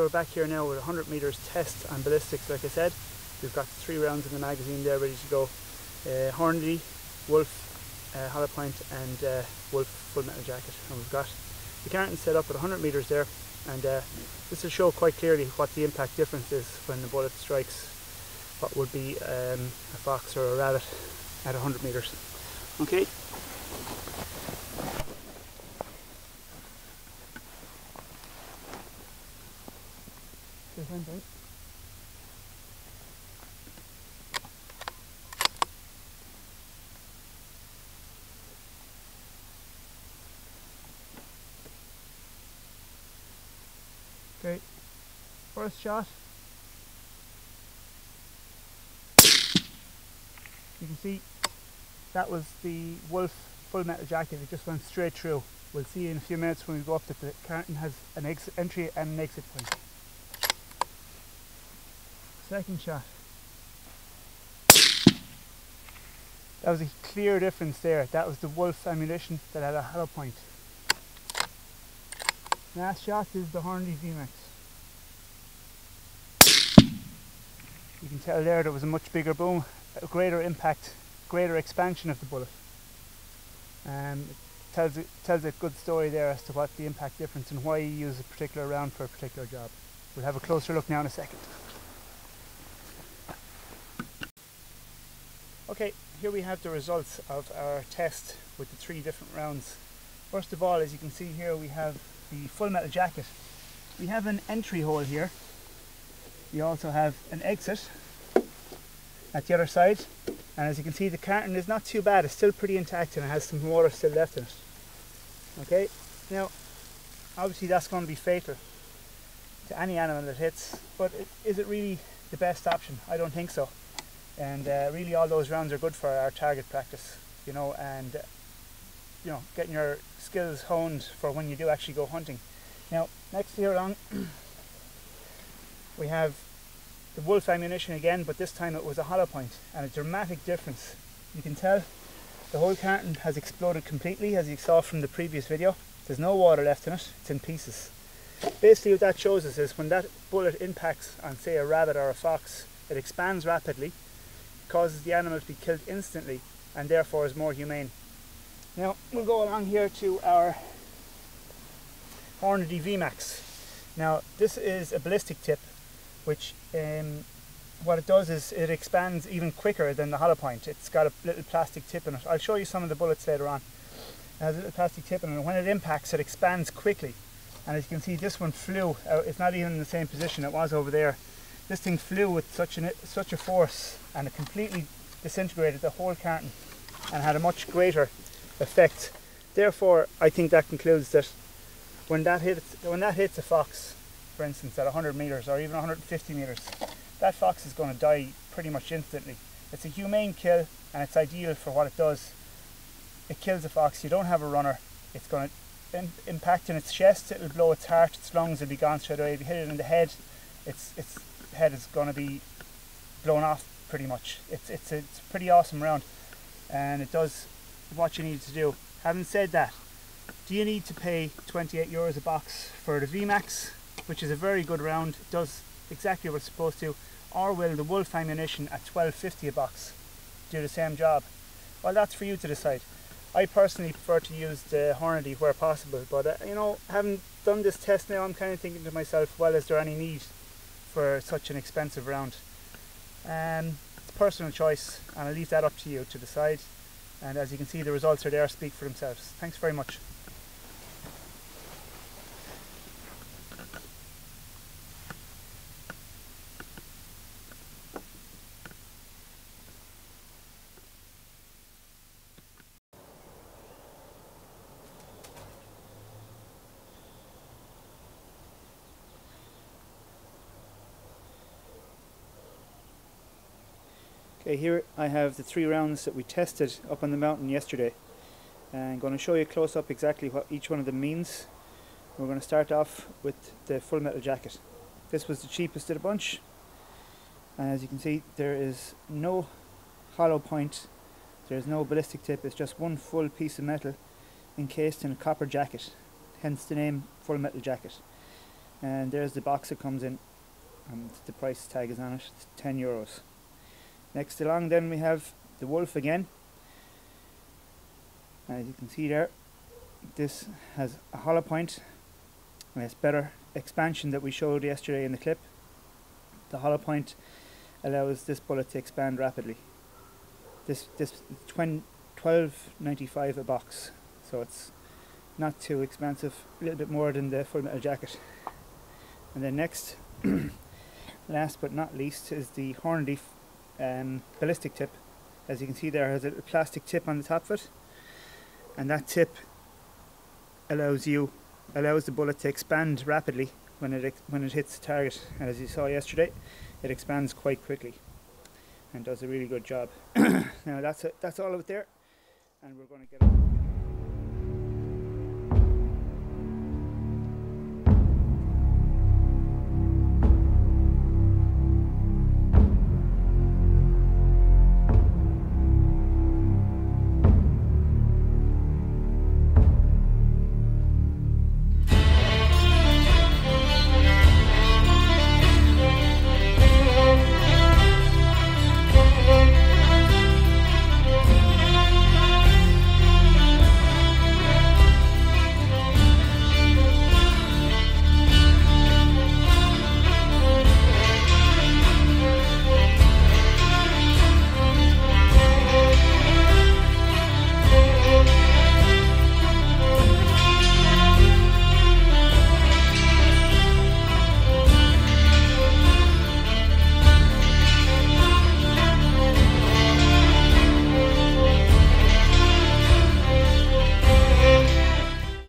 we're back here now with 100 meters test on ballistics. Like I said, we've got 3 rounds in the magazine there ready to go. Hornady, Wolf, hollow point and Wolf full metal jacket. And we've got the carton set up at 100 meters there, and this will show quite clearly what the impact difference is when the bullet strikes what would be a fox or a rabbit at 100 meters. Okay. Okay, first shot. You can see that was the Wolf full metal jacket. It just went straight through. We'll see in a few minutes when we go up that the carton has an entry and an exit point. Second shot. That was a clear difference there. That was the Wolf ammunition that had a hollow point. Last shot is the Hornady VMAX. You can tell there was a much bigger boom, a greater impact, greater expansion of the bullet. It tells a good story there as to what the impact difference and why you use a particular round for a particular job. We'll have a closer look now in a second. Okay, here we have the results of our test with the 3 different rounds. First of all, as you can see here, we have the full metal jacket. We have an entry hole here. We also have an exit at the other side, and as you can see, the carton is not too bad. It's still pretty intact and it has some water still left in it. Okay, now obviously that's going to be fatal to any animal that hits, but is it really the best option? I don't think so. And really all those rounds are good for our target practice, you know, and you know, getting your skills honed for when you do actually go hunting. Now, next here along, we have the Wolf ammunition again, but this time it was a hollow point, and a dramatic difference. You can tell the whole carton has exploded completely, as you saw from the previous video. There's no water left in it, it's in pieces. Basically what that shows us is when that bullet impacts on, say, a rabbit or a fox, it expands rapidly, causes the animal to be killed instantly, and therefore is more humane. Now we'll go along here to our Hornady VMAX. Now this is a ballistic tip, which what it does is it expands even quicker than the hollow point. It's got a little plastic tip in it. I'll show you some of the bullets later on. It has a little plastic tip in it, and when it impacts it expands quickly. And as you can see, this one flew out. It's not even in the same position it was over there. This thing flew with such a force, and it completely disintegrated the whole carton and had a much greater effect. Therefore, I think that concludes that when that hits a fox, for instance, at 100 meters or even 150 meters, that fox is going to die pretty much instantly. It's a humane kill, and it's ideal for what it does. It kills a fox. You don't have a runner. It's going to impact in its chest. It'll blow its heart. Its lungs will be gone straight away. If you hit it in the head, its head is going to be blown off pretty much. It's a pretty awesome round, and it does what you need to do. Having said that, do you need to pay 28 euros a box for the VMAX, which is a very good round, it does exactly what it's supposed to, or will the Wolf ammunition at 12.50 a box do the same job? Well, that's for you to decide. I personally prefer to use the Hornady where possible, but you know, having done this test now, I'm kind of thinking to myself, well, is there any need for such an expensive round? It's personal choice, and I'll leave that up to you to decide. And as you can see, the results are there, speak for themselves. Thanks very much. Okay, here I have the 3 rounds that we tested up on the mountain yesterday. I'm going to show you close up exactly what each one of them means. We're going to start off with the full metal jacket. This was the cheapest of the bunch, and as you can see, there is no hollow point, there's no ballistic tip, it's just one full piece of metal encased in a copper jacket, hence the name full metal jacket. and there's the box it comes in, and the price tag is on it. It's €10. Next along then we have the Wolf again. As you can see there, this has a hollow point and it's better expansion that we showed yesterday in the clip. The hollow point allows this bullet to expand rapidly. This $12.95 a box, so it's not too expensive, a little bit more than the Full Metal Jacket. And then next, last but not least, is the Hornady ballistic tip. As you can see there, it has a plastic tip on the top of it, and that tip allows the bullet to expand rapidly when it hits the target. And as you saw yesterday, it expands quite quickly and does a really good job. Now that's all of it there, and we're going to get on.